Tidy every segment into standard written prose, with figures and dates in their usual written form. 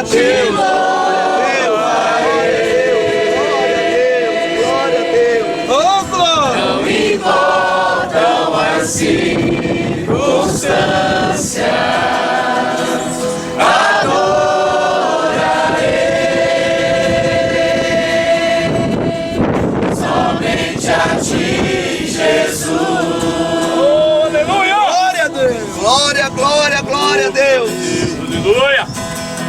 Deus. Glória a Deus. Oh, glória. Não importam as circunstâncias, adorarei somente a ti, Jesus. Oh, aleluia. Glória a Deus. Glória, glória, glória a Deus. Aleluia.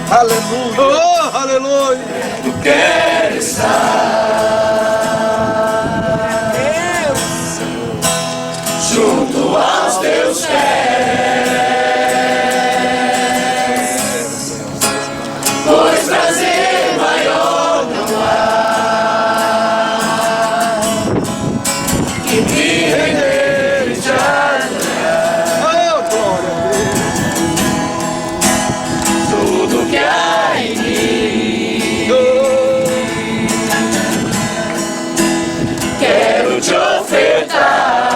Aleluia. Oh, aleluia. Eu quero estar junto aos teus pés, pois prazer maior não há que me render e te adorar. Oh, glória a Deus. Tudo que há em mim, quero te ofertar.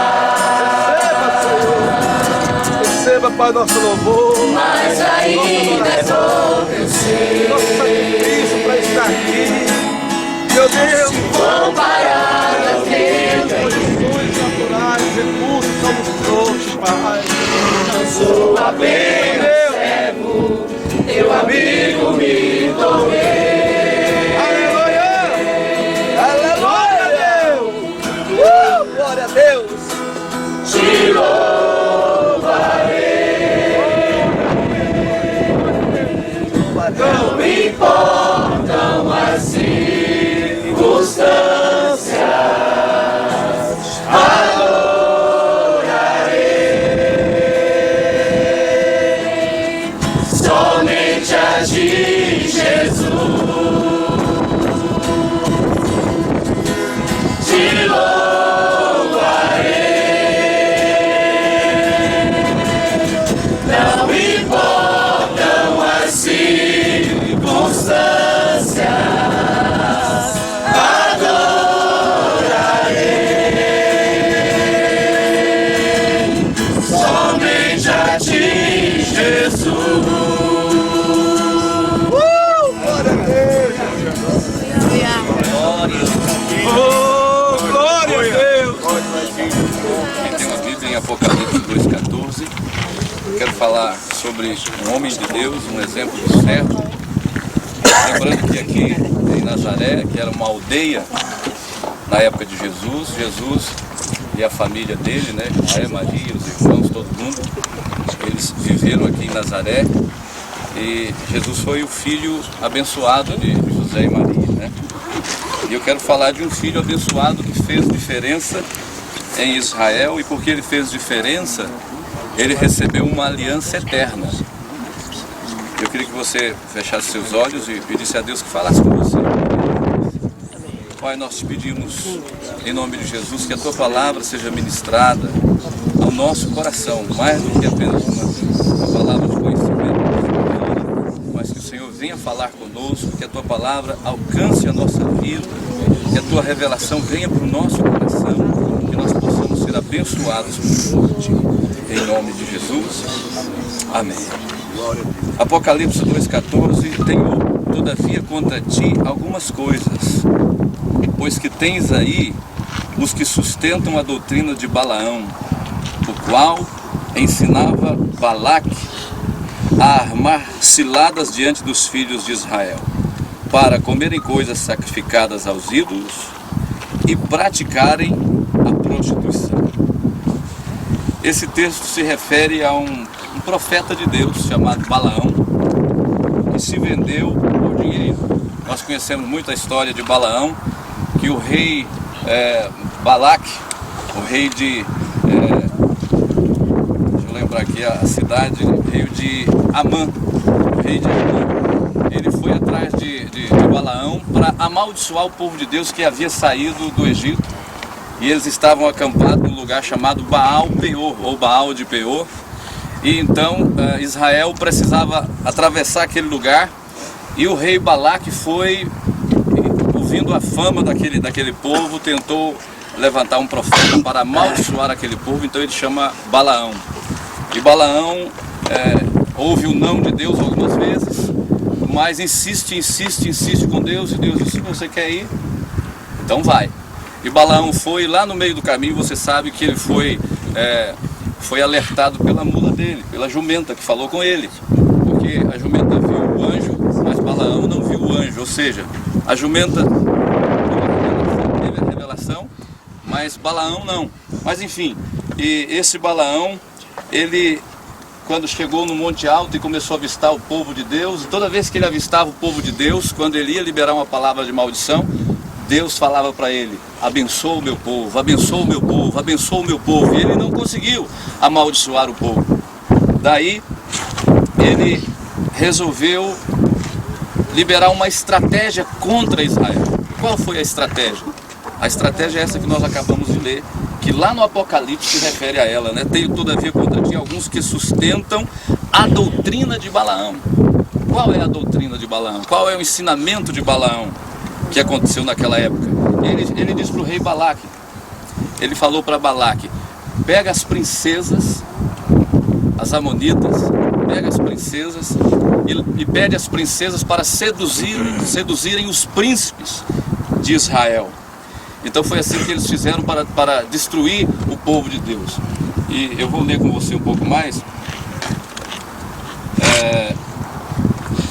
Receba, Pai, nosso louvor, Mas ainda é pouco, eu sei. nosso sacrifício para estar aqui. Meu Deus, Comparado ao teu condições naturais, recursos somos trouxas, Pai. não sou apenas servo, teu amigo me tornei. Aleluia! Aleluia, Deus! Glória a Deus! Te louvarei. Não importam as circunstâncias, adorarei somente a ti, Jesus. Te louvarei. Não importam as circunstâncias, adorarei somente a ti, Jesus. Glória a Deus! Oh, glória a Deus! Quem tem uma Bíblia em Apocalipse 2,14, quero falar sobre um homem de Deus, um exemplo de servo. Lembrando que aqui em Nazaré, que era uma aldeia na época de Jesus, Jesus e a família dele, né, Maria, os irmãos, todo mundo, eles viveram aqui em Nazaré e Jesus foi o filho abençoado de José e Maria, né? E eu quero falar de um filho abençoado que fez diferença em Israel, e porque ele fez diferença, ele recebeu uma aliança eterna. Eu queria que você fechasse seus olhos e pedisse a Deus que falasse com você. Pai, nós te pedimos, em nome de Jesus, que a tua palavra seja ministrada ao nosso coração, mais do que apenas uma palavra de conhecimento, mas que o Senhor venha falar conosco, que a tua palavra alcance a nossa vida, que a tua revelação venha para o nosso coração, que nós possamos ser abençoados por ti. Em nome de Jesus. Amém. Apocalipse 2,14: Tenho, todavia, contra ti algumas coisas, pois que tens aí os que sustentam a doutrina de Balaão, o qual ensinava Balaque a armar ciladas diante dos filhos de Israel, para comerem coisas sacrificadas aos ídolos e praticarem a prostituição. Esse texto se refere a um profeta de Deus chamado Balaão, que se vendeu por dinheiro. Nós conhecemos muito a história de Balaão, que o rei Balaque, o rei de, deixa eu lembrar aqui a cidade, o rei de Amã, ele foi atrás de Balaão para amaldiçoar o povo de Deus que havia saído do Egito, e eles estavam acampados num lugar chamado Baal-Peor, ou Baal de Peor. E então Israel precisava atravessar aquele lugar, e o rei Balaque foi, ouvindo a fama daquele povo, tentou levantar um profeta para amaldiçoar aquele povo. Então ele chama Balaão. E Balaão ouve o não de Deus algumas vezes, mais, insiste com Deus, e Deus disse: você quer ir? Então vai. E Balaão foi lá no meio do caminho. Você sabe que ele foi alertado pela mula dele, pela jumenta que falou com ele, porque a jumenta viu o anjo, mas Balaão não viu o anjo. Ou seja, a jumenta teve a revelação, mas Balaão não. Mas enfim, e esse Balaão, ele, quando chegou no Monte Alto e começou a avistar o povo de Deus, e toda vez que ele avistava o povo de Deus, quando ele ia liberar uma palavra de maldição, Deus falava para ele: abençoa o meu povo, abençoa o meu povo, abençoa o meu povo. E ele não conseguiu amaldiçoar o povo. Daí ele resolveu liberar uma estratégia contra Israel. Qual foi a estratégia? A estratégia é essa que nós acabamos de ler, que lá no Apocalipse se refere a ela, né? Tenho todavia contra ti alguns que sustentam a doutrina de Balaão. Qual é a doutrina de Balaão? Qual é o ensinamento de Balaão que aconteceu naquela época? Ele disse para o rei Balaque, ele falou para Balaque: pega as princesas, as amonitas, pega as princesas e pede as princesas para seduzirem os príncipes de Israel. Então foi assim que eles fizeram para destruir o povo de Deus. E eu vou ler com você um pouco mais.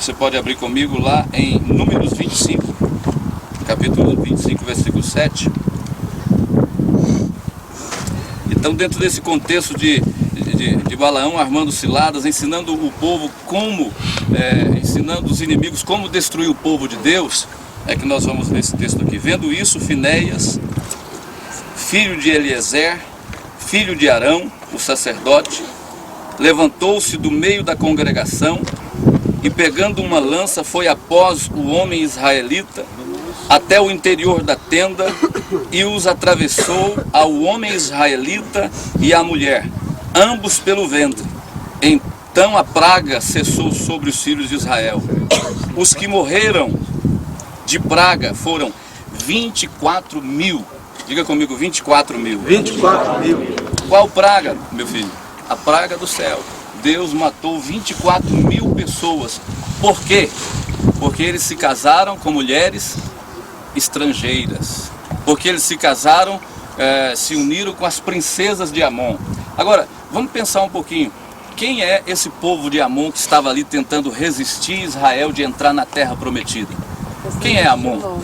Você pode abrir comigo lá em Números 25, capítulo 25, versículo 7. Então, dentro desse contexto de Balaão armando ciladas, ensinando o povo ensinando os inimigos como destruir o povo de Deus, é que nós vamos ler esse texto aqui. Vendo isso, Finéias, filho de Eliezer, filho de Arão, o sacerdote, levantou-se do meio da congregação e, pegando uma lança, foi após o homem israelita até o interior da tenda e os atravessou ao homem israelita e à mulher, ambos pelo ventre. Então a praga cessou sobre os filhos de Israel. Os que morreram de praga foram 24 mil. Diga comigo, 24 mil. 24 mil. Qual praga, meu filho? A praga do céu. Deus matou 24 mil pessoas. Por quê? Porque eles se casaram com mulheres estrangeiras. Porque eles se casaram, se uniram com as princesas de Amon. Agora, vamos pensar um pouquinho. Quem é esse povo de Amon que estava ali tentando resistir Israel de entrar na terra prometida? Quem é Amon?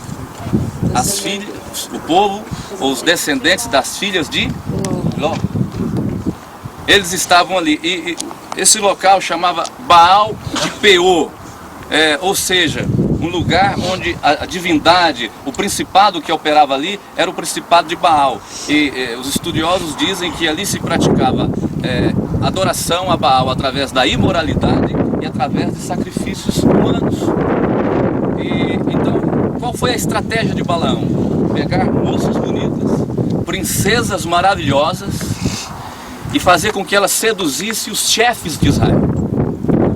As filhas, o povo, ou os descendentes das filhas de Ló. Eles estavam ali, e esse local chamava Baal de Peor, ou seja, um lugar onde a divindade, o principado que operava ali era o principado de Baal. E os estudiosos dizem que ali se praticava adoração a Baal através da imoralidade e através de sacrifícios humanos. Então, qual foi a estratégia de Balaão? Pegar moças bonitas, princesas maravilhosas, e fazer com que elas seduzissem os chefes de Israel,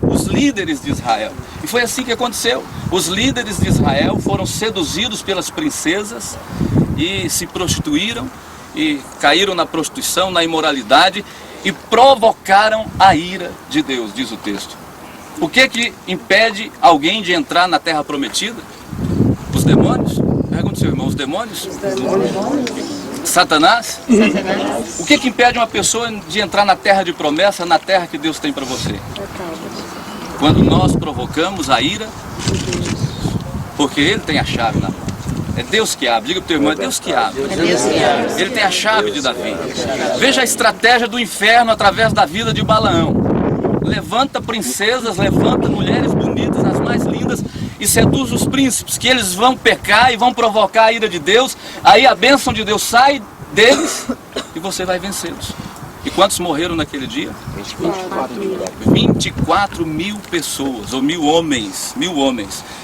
os líderes de Israel. E foi assim que aconteceu. Os líderes de Israel foram seduzidos pelas princesas e se prostituíram e caíram na prostituição, na imoralidade, e provocaram a ira de Deus, diz o texto. O que impede alguém de entrar na terra prometida? Os demônios? Pergunta ao seu irmão, os demônios? Satanás? O que impede uma pessoa de entrar na terra de promessa, na terra que Deus tem para você? Quando nós provocamos a ira, porque Ele tem a chave na mão. É Deus que abre. Diga para o teu irmão, é Deus que abre. Ele tem a chave de Davi. Veja a estratégia do inferno através da vida de Balaão. Levanta princesas, levanta mulheres bonitas, as mais lindas, e seduz os príncipes, que eles vão pecar e vão provocar a ira de Deus. Aí a bênção de Deus sai deles e você vai vencê-los. E quantos morreram naquele dia? 24 mil pessoas, ou mil homens.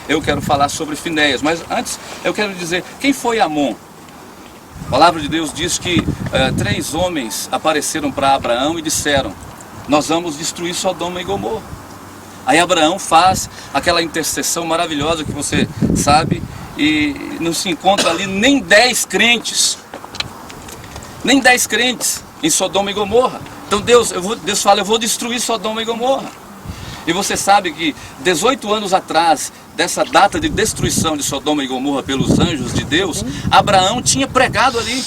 Eu quero falar sobre Finéias, mas antes eu quero dizer, quem foi Amon? A palavra de Deus diz que 3 homens apareceram para Abraão e disseram: nós vamos destruir Sodoma e Gomorra. Aí Abraão faz aquela intercessão maravilhosa que você sabe, e não se encontra ali nem 10 crentes. Nem 10 crentes em Sodoma e Gomorra. Então Deus fala, eu vou destruir Sodoma e Gomorra. E você sabe que 18 anos atrás dessa data de destruição de Sodoma e Gomorra pelos anjos de Deus, Abraão tinha pregado ali.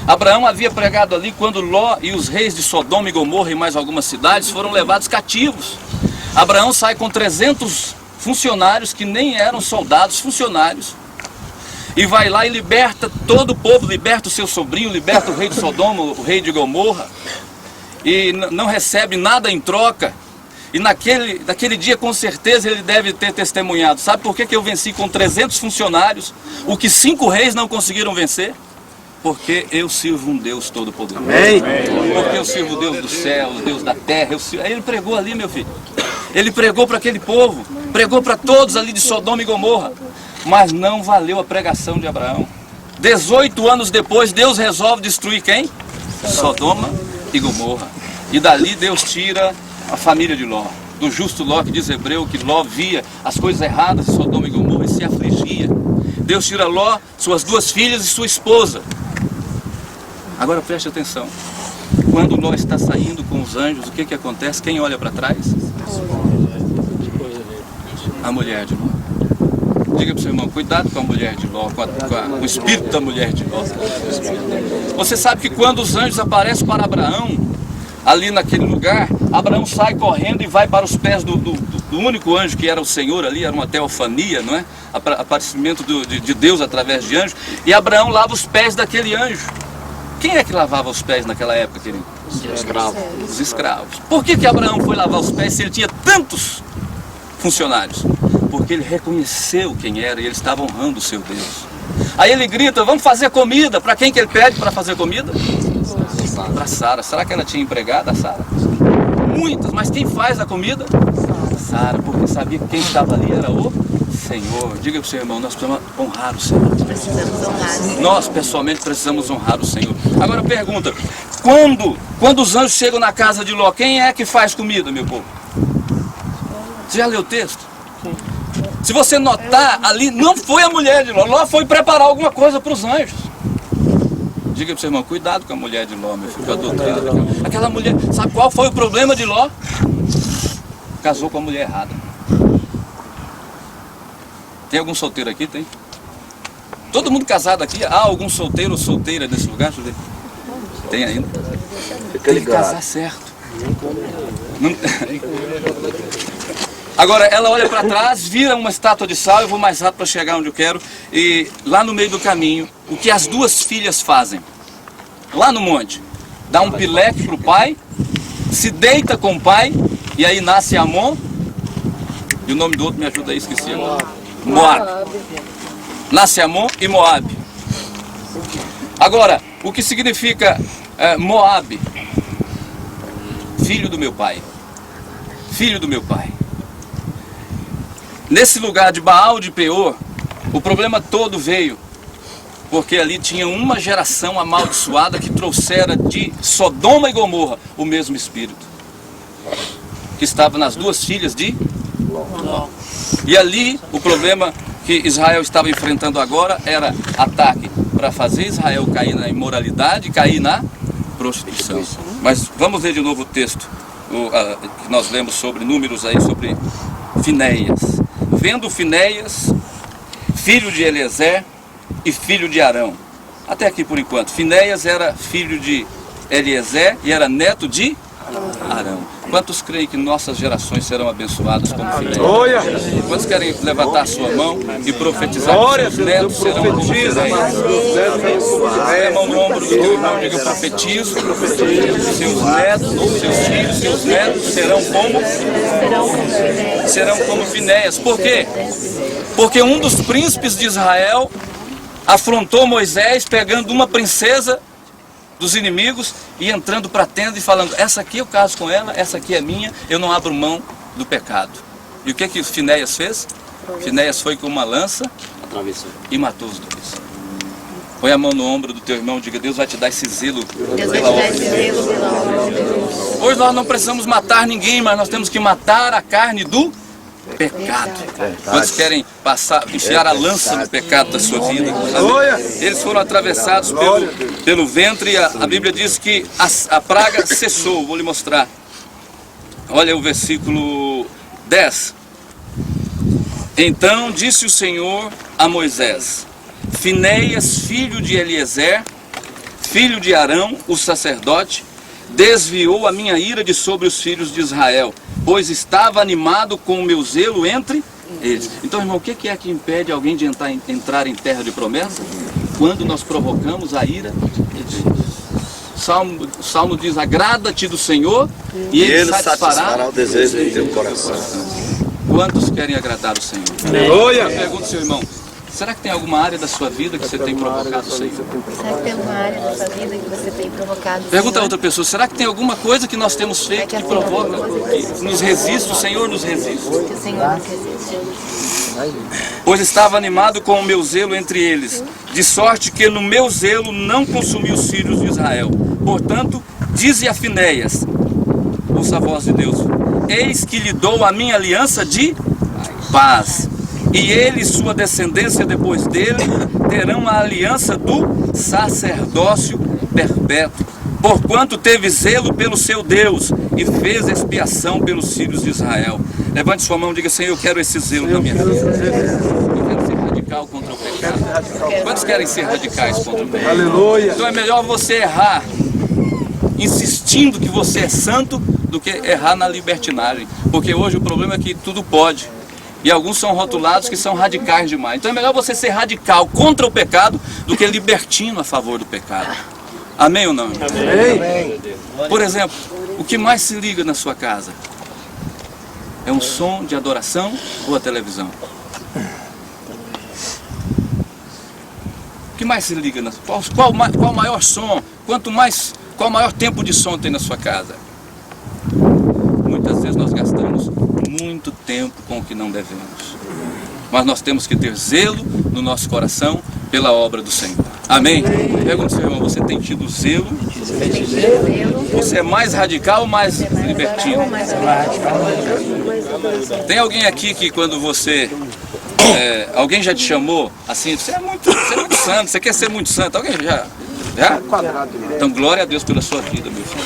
Abraão havia pregado ali quando Ló e os reis de Sodoma e Gomorra e mais algumas cidades foram levados cativos. Abraão sai com 300 funcionários que nem eram soldados, funcionários, e vai lá e liberta todo o povo, liberta o seu sobrinho, liberta o rei de Sodoma, o rei de Gomorra, e não recebe nada em troca. E naquele dia, com certeza, ele deve ter testemunhado: sabe por que eu venci com 300 funcionários, o que 5 reis não conseguiram vencer? Porque eu sirvo um Deus todo-poderoso. Porque eu sirvo o Deus do céu, o Deus da terra. Aí ele pregou ali, meu filho. Ele pregou para aquele povo, pregou para todos ali de Sodoma e Gomorra. Mas não valeu a pregação de Abraão. 18 anos depois, Deus resolve destruir quem? Sodoma e Gomorra. E dali Deus tira a família de Ló. Do justo Ló, que diz Hebreu que Ló via as coisas erradas de Sodoma e Gomorra e se afligia. Deus tira Ló, suas 2 filhas e sua esposa. Agora preste atenção. Quando Ló está saindo com os anjos, o que acontece? Quem olha para trás? A mulher de Ló. Diga para o seu irmão: cuidado com a mulher de Ló, com o espírito da mulher de Ló. Você sabe que quando os anjos aparecem para Abraão, ali naquele lugar, Abraão sai correndo e vai para os pés do único anjo que era o Senhor ali, era uma teofania, não é? Aparecimento de Deus através de anjos. E Abraão lava os pés daquele anjo. Quem é que lavava os pés naquela época, querido? Os escravos. Os escravos. Por que Abraão foi lavar os pés se ele tinha tantos funcionários? Porque ele reconheceu quem era e ele estava honrando o seu Deus. Aí ele grita: vamos fazer comida. Para quem que ele pede para fazer comida? Para Sara. Será que ela tinha empregada, a Sara? Muitas, mas quem faz a comida? Sara, porque sabia que quem estava ali era o Senhor. Diga para o seu irmão: nós precisamos honrar o Senhor. Precisamos honrar. Nós pessoalmente precisamos honrar o Senhor. Agora pergunta: quando os anjos chegam na casa de Ló, quem é que faz comida, meu povo? Você já leu o texto? Se você notar, ali não foi a mulher de Ló. Ló foi preparar alguma coisa para os anjos. Diga para o seu irmão: cuidado com a mulher de Ló, meu filho, com a doutrina. Aquela mulher, sabe qual foi o problema de Ló? Casou com a mulher errada. Tem algum solteiro aqui? Tem? Todo mundo casado aqui? Há algum solteiro ou solteira nesse lugar? Deixa eu ver. Tem ainda? Tem que casar certo. Não... Agora, ela olha para trás, vira uma estátua de sal. Eu vou mais rápido para chegar onde eu quero. E lá no meio do caminho, o que as 2 filhas fazem? Lá no monte, dá um pileque para o pai, se deita com o pai, e aí nasce Amon. E o nome do outro me ajuda aí, esqueci agora. Moab. Nasce Amon e Moab. Agora, o que significa Moab? Filho do meu pai. Filho do meu pai. Nesse lugar de Baal de Peor, o problema todo veio porque ali tinha uma geração amaldiçoada que trouxera de Sodoma e Gomorra o mesmo espírito que estava nas 2 filhas de Ló. E ali o problema que Israel estava enfrentando agora era ataque para fazer Israel cair na imoralidade, cair na prostituição. Mas vamos ler de novo o texto que nós lemos sobre Números aí, sobre Finéias. Vendo Finéias, filho de Eliezer e filho de Arão. Até aqui por enquanto. Finéias era filho de Eliezer e era neto de Arão. Quantos creem que nossas gerações serão abençoadas como Finéias? Quantos querem levantar a sua mão e profetizar que seus netos serão como Finéias? Põe a mão no ombro do teu irmão, diga: profetizo. Seus netos, seus filhos, seus netos serão como Finéias. Por quê? Porque um dos príncipes de Israel afrontou Moisés pegando uma princesa dos inimigos e entrando para a tenda e falando: essa aqui eu caso com ela, essa aqui é minha, eu não abro mão do pecado. E o que Finéias fez? Finéias foi com uma lança e matou os 2. Põe a mão no ombro do teu irmão e diga: Deus vai te dar esse zelo pela obra de Deus. Hoje nós não precisamos matar ninguém, mas nós temos que matar a carne do pecado. Quantos querem enfiar a lança no pecado da sua vida? Eles foram atravessados pelo ventre e a Bíblia diz que a praga cessou. Vou lhe mostrar. olha o versículo 10. Então disse o Senhor a Moisés: Finéias, filho de Eliezer, filho de Arão, o sacerdote, desviou a minha ira de sobre os filhos de Israel, pois estava animado com o meu zelo entre eles. Então, irmão, o que é que impede alguém de entrar em terra de promessa? Quando nós provocamos a ira de Deus. O Salmo diz: agrada-te do Senhor e Ele satisfará o desejo do teu coração. Quantos querem agradar o Senhor? Aleluia! Pergunta, seu irmão, será que tem alguma área da sua vida que você tem provocado o Senhor? Será que tem alguma área da sua vida que você tem provocado o Pergunta a Senhor? outra pessoa: será que tem alguma coisa que nós temos feito que provoca, que nos resiste? O Senhor nos resiste. Que o Senhor nos resiste. Pois estava animado com o meu zelo entre eles, de sorte que no meu zelo não consumi os filhos de Israel. Portanto, dize a Finéias, ouça a voz de Deus: eis que lhe dou a minha aliança de paz, e ele e sua descendência depois dele terão a aliança do sacerdócio perpétuo, porquanto teve zelo pelo seu Deus e fez expiação pelos filhos de Israel. Levante sua mão e diga: Senhor, eu quero esse zelo na minha vida. Eu quero ser radical contra o pecado. Quantos querem ser radicais contra o pecado? Aleluia! Então é melhor você errar insistindo que você é santo do que errar na libertinagem, porque hoje o problema é que tudo pode, e alguns são rotulados que são radicais demais. Então é melhor você ser radical contra o pecado do que libertino a favor do pecado. Amém ou não? Amém! Por exemplo, o que mais se liga na sua casa? É um som de adoração ou a televisão? O que mais se liga? Qual o maior som? Qual o maior tempo de som tem na sua casa? Muitas vezes nós gastamos muito tempo com o que não devemos. Mas nós temos que ter zelo no nosso coração pela obra do Senhor. Amém? Pergunta, seu irmão: você tem tido zelo? Você é mais radical ou mais libertino? Tem alguém aqui que quando você... alguém já te chamou assim: você é muito santo, você quer ser muito santo? Alguém já? Então glória a Deus pela sua vida, meu filho.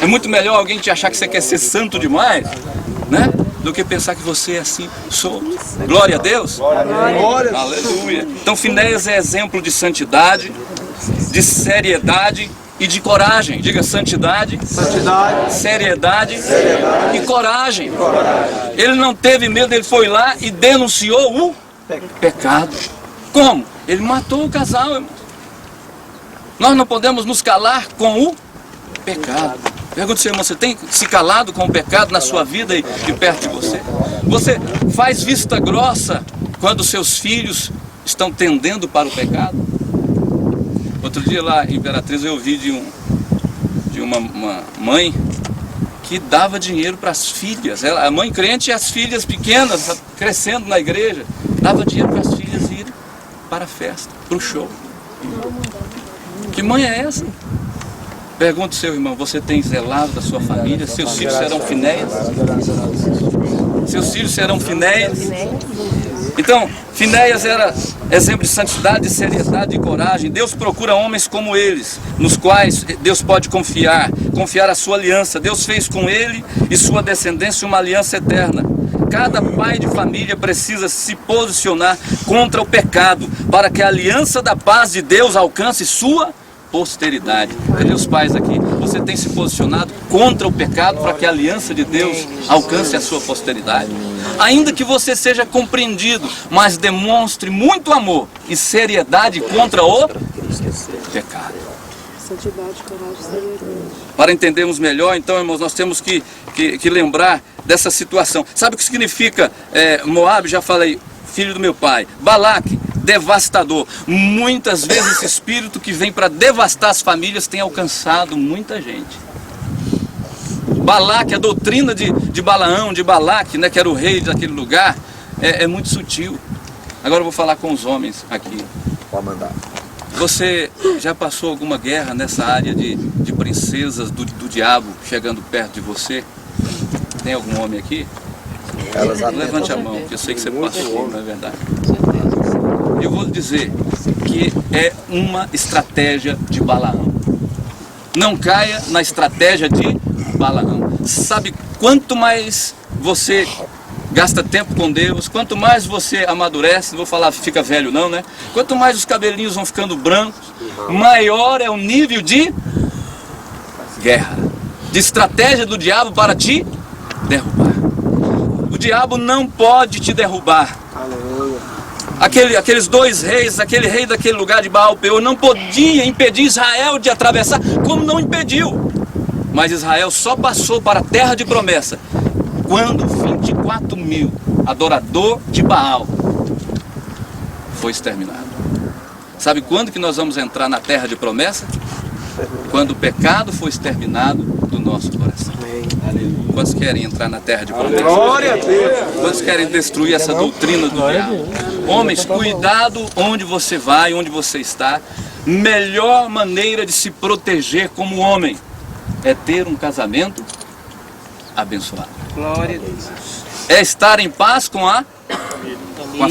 É muito melhor alguém te achar que você quer ser santo demais, né? Do que pensar que você é assim, sou. Glória a Deus. Glória! Aleluia. Então Finéias é exemplo de santidade, de seriedade e de coragem. Diga: santidade, seriedade e coragem. Ele não teve medo, ele foi lá e denunciou o pecado. Como? Ele matou o casal, irmão. Nós não podemos nos calar com o pecado. Pergunta, seu irmão: você tem se calado com o pecado na sua vida e perto de você? Você faz vista grossa quando seus filhos estão tendendo para o pecado? Outro dia lá em Imperatriz eu ouvi de uma mãe que dava dinheiro para as filhas. A mãe crente e as filhas pequenas crescendo na igreja, dava dinheiro para as filhas irem para a festa, para o show. Que mãe é essa? Pergunta, seu irmão: você tem zelado da sua família? Seus filhos serão Finéias? Seus filhos serão Finéias? Então, Finéias era exemplo de santidade, de seriedade e coragem. Deus procura homens como eles, nos quais Deus pode confiar a sua aliança. Deus fez com ele e sua descendência uma aliança eterna. Cada pai de família precisa se posicionar contra o pecado, para que a aliança da paz de Deus alcance sua posteridade. Cadê os pais aqui? Você tem se posicionado contra o pecado para que a aliança de Deus alcance a sua posteridade? Ainda que você seja compreendido, mas demonstre muito amor e seriedade contra o pecado. Santidade, coragem, seriedade. Para entendermos melhor, então, irmãos, nós temos que lembrar dessa situação. Sabe o que significa Moabe? Já falei, filho do meu pai. Balaque, devastador. Muitas vezes esse espírito que vem para devastar as famílias tem alcançado muita gente. Balaque, a doutrina de Balaão, de Balaque, né, que era o rei daquele lugar, é muito sutil. Agora eu vou falar com os homens aqui. Pode mandar. Você já passou alguma guerra nessa área de princesas do diabo chegando perto de você? Tem algum homem aqui? Levante a mão, que eu sei que você passou, não é verdade? Eu vou dizer que é uma estratégia de Balaão. Não caia na estratégia de Balaão. Sabe, quanto mais você gasta tempo com Deus, quanto mais você amadurece, não vou falar fica velho não, né? Quanto mais os cabelinhos vão ficando brancos, maior é o nível de guerra, de estratégia do diabo para te derrubar. O diabo não pode te derrubar. Aqueles dois reis, aquele rei daquele lugar de Baal-Peor não podia impedir Israel de atravessar, como não impediu. Mas Israel só passou para a terra de promessa quando 24.000 adorador de Baal foi exterminado. Sabe quando que nós vamos entrar na terra de promessa? Quando o pecado foi exterminado do nosso coração. Quantos querem entrar na terra de promessa? Glória a Deus. Quantos querem destruir essa doutrina do diabo? Homens, cuidado onde você vai, onde você está. Melhor maneira de se proteger como homem é ter um casamento abençoado. Glória a Deus. É estar em paz com a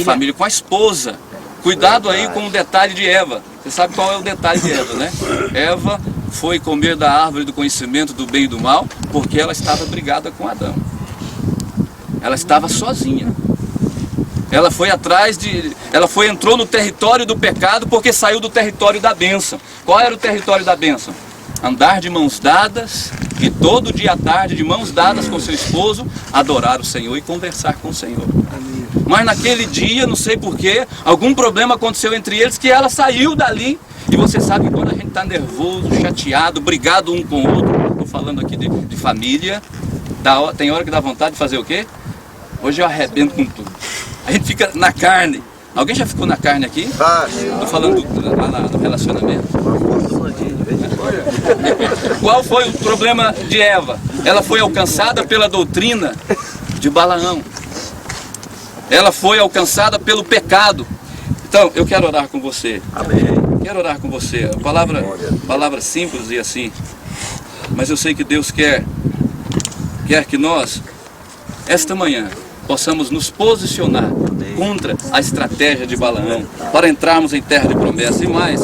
família, com a esposa. Cuidado aí com o detalhe de Eva. Você sabe qual é o detalhe de Eva, né? Eva foi comer da árvore do conhecimento do bem e do mal porque ela estava brigada com Adão. Ela estava sozinha. Ela foi entrou no território do pecado porque saiu do território da bênção. Qual era o território da bênção? Andar de mãos dadas e todo dia à tarde, de mãos dadas com seu esposo, adorar o Senhor e conversar com o Senhor. Mas naquele dia, não sei porquê, algum problema aconteceu entre eles que ela saiu dali. E você sabe que quando a gente está nervoso, chateado, brigado um com o outro, estou falando aqui de família, tem hora que dá vontade de fazer o quê? Hoje eu arrebento com tudo. A gente fica na carne. Alguém já ficou na carne aqui? Estou falando do relacionamento. Qual foi o problema de Eva? Ela foi alcançada pela doutrina de Balaão. Ela foi alcançada pelo pecado. Então, eu quero orar com você. Amém. Quero orar com você. Palavra simples e assim. Mas eu sei que Deus quer que nós, esta manhã, possamos nos posicionar contra a estratégia de Balaão, para entrarmos em terra de promessa. E mais,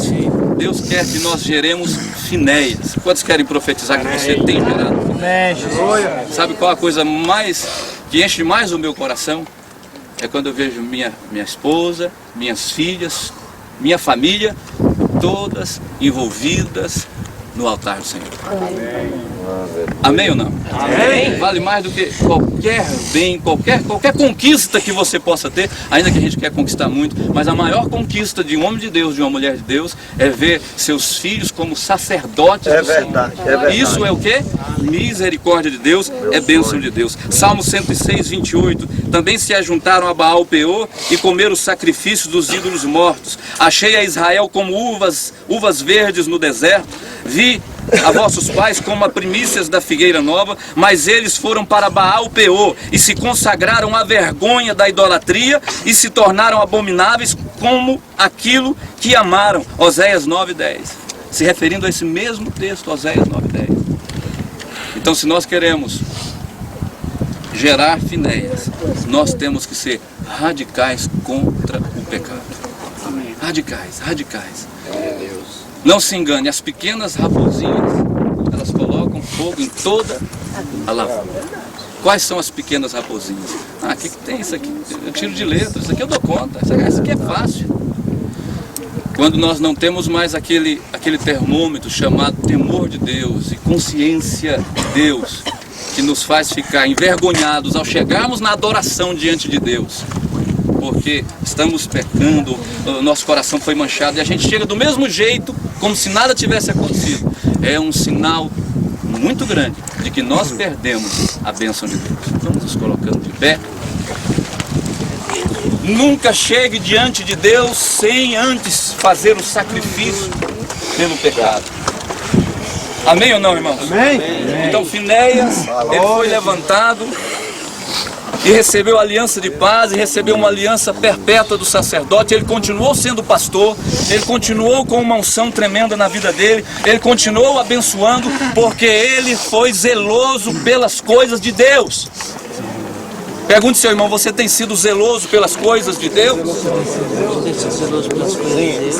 Deus quer que nós geremos Finéias. Quantos querem profetizar que você tem gerado Finéias? Sabe qual a coisa mais que enche mais o meu coração? É quando eu vejo minha esposa, minhas filhas, minha família, todas envolvidas no altar do Senhor. Amém. Amém ou não? Amém. Vale mais do que qualquer bem, qualquer conquista que você possa ter, ainda que a gente quer conquistar muito, mas a maior conquista de um homem de Deus, de uma mulher de Deus, é ver seus filhos como sacerdotes do Senhor. É verdade. Isso é o que? Misericórdia de Deus, é bênção de Deus. Salmo 106, 28. Também se ajuntaram a Baal-Peor e comeram os sacrifícios dos ídolos mortos. Achei a Israel como uvas verdes no deserto. Vi a vossos pais como a primícias da figueira nova, mas eles foram para Baal-Peor e se consagraram à vergonha da idolatria e se tornaram abomináveis como aquilo que amaram. Oséias 9:10. Se referindo a esse mesmo texto, Oséias 9:10. Então, se nós queremos gerar Finéias, nós temos que ser radicais contra o pecado. Radicais. Não se engane, as pequenas raposinhas, elas colocam fogo em toda a lavoura. Quais são as pequenas raposinhas? O que tem isso aqui? Eu tiro de letra, isso aqui eu dou conta, isso aqui é fácil. Quando nós não temos mais aquele termômetro chamado temor de Deus e consciência de Deus, que nos faz ficar envergonhados ao chegarmos na adoração diante de Deus, porque estamos pecando, o nosso coração foi manchado e a gente chega do mesmo jeito, como se nada tivesse acontecido. É um sinal muito grande de que nós perdemos a bênção de Deus. Vamos nos colocando de pé. Nunca chegue diante de Deus sem antes fazer o sacrifício pelo pecado. Amém ou não, irmãos? Amém. Então Finéias, ele foi levantado e recebeu a aliança de paz, e recebeu uma aliança perpétua do sacerdote. Ele continuou sendo pastor, ele continuou com uma unção tremenda na vida dele, ele continuou abençoando, porque ele foi zeloso pelas coisas de Deus. Pergunte, seu irmão, você tem sido zeloso pelas coisas de Deus?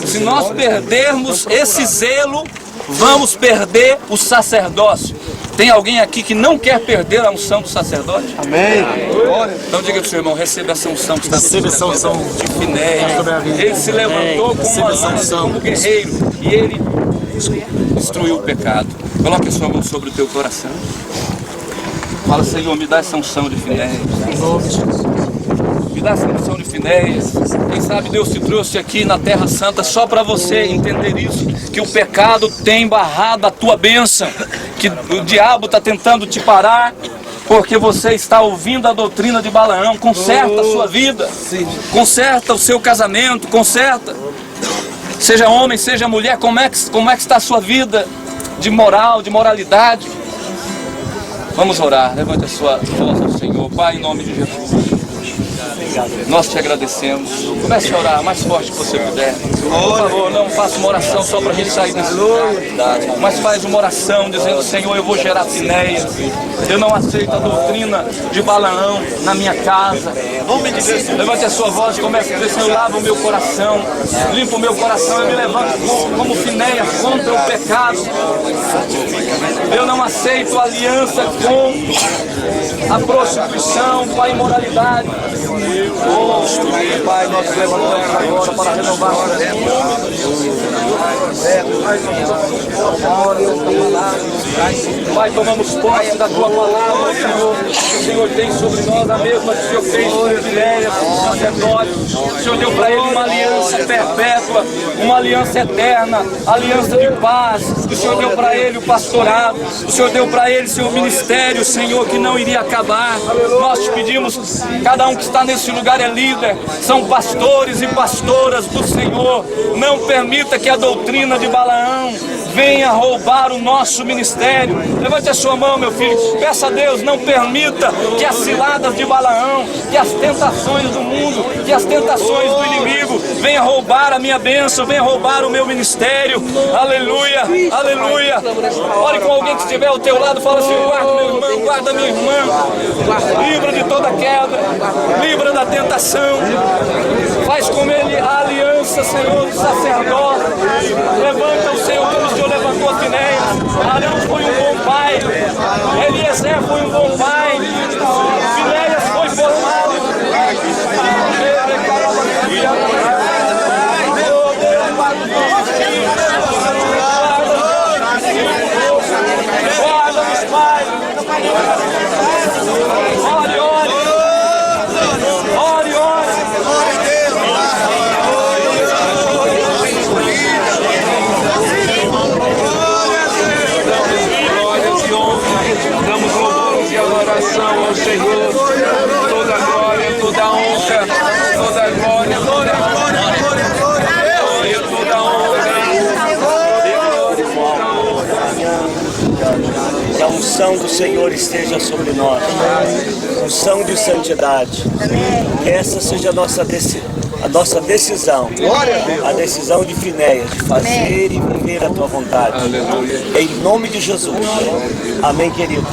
Se nós perdermos esse zelo, vamos perder o sacerdócio. Tem alguém aqui que não quer perder a unção do sacerdote? Amém. Então diga para o seu irmão, receba essa unção que está Receba essa unção de Finéias. Ele se levantou como uma lança, como guerreiro, e ele destruiu o pecado. Coloque a sua mão sobre o teu coração. Fala, Senhor, me dá essa unção de Finéias. Me dá essa unção de Finéias. Quem sabe Deus te trouxe aqui na Terra Santa só para você entender isso, que o pecado tem barrado a tua bênção, que o diabo está tentando te parar, porque você está ouvindo a doutrina de Balaão. Conserta a sua vida, conserta o seu casamento, conserta. Seja homem, seja mulher, como é que está a sua vida de moral, de moralidade? Vamos orar, levante a sua voz ao Senhor. Pai, em nome de Jesus, nós te agradecemos. Comece a orar mais forte que você puder. Por favor, não faça uma oração só para a gente sair desse lugar, mas faz uma oração dizendo: Senhor, eu vou gerar Finéias. Eu não aceito a doutrina de Balaão na minha casa. Levante a sua voz e comece a dizer: Senhor, lava o meu coração, limpa o meu coração. Eu me levanto como Finéias contra o pecado. Eu não aceito aliança com a prostituição, com a imoralidade. Oh, Pai, nós levantamos agora para renovar a Pai, tomamos posse da tua palavra, Senhor. O Senhor tem sobre nós a mesma que o Senhor fez sobre Finéias, o sacerdote. O Senhor deu para ele uma aliança perpétua, uma aliança eterna, aliança de paz. O Senhor deu para ele o pastorado. O Senhor deu para ele seu ministério, Senhor, que não iria acabar. Nós te pedimos, cada um que está nesse lugar é líder, são pastores e pastoras do Senhor. Não permita que a doutrina de Balaão venha roubar o nosso ministério. Levante a sua mão, meu filho. Peça a Deus, não permita que as ciladas de Balaão, que as tentações do mundo, que as tentações do inimigo venham roubar a minha bênção, venham roubar o meu ministério. Aleluia, aleluia. Olhe com alguém que estiver ao teu lado, fala assim: guarda meu irmão, guarda minha irmã. Livra de toda queda, livra da tentação. Faz com ele a aliança, Senhor, do sacerdote. Levanta o Senhor como o Senhor levantou a Finéias. Arão foi um bom pai, Eliezer foi um bom pai, Finéias foi formado. Guarda-nos, Pai. Ore, ore. Ore, ore. Damos louvores e adoração ao Senhor. Toda a glória, toda a honra, toda a glória, toda a honra, toda a honra. Que a unção do Senhor esteja sobre nós, unção de santidade. Que essa seja a nossa decisão, a decisão de Finéias, de fazer e viver a tua vontade. Em nome de Jesus. Amém, querido.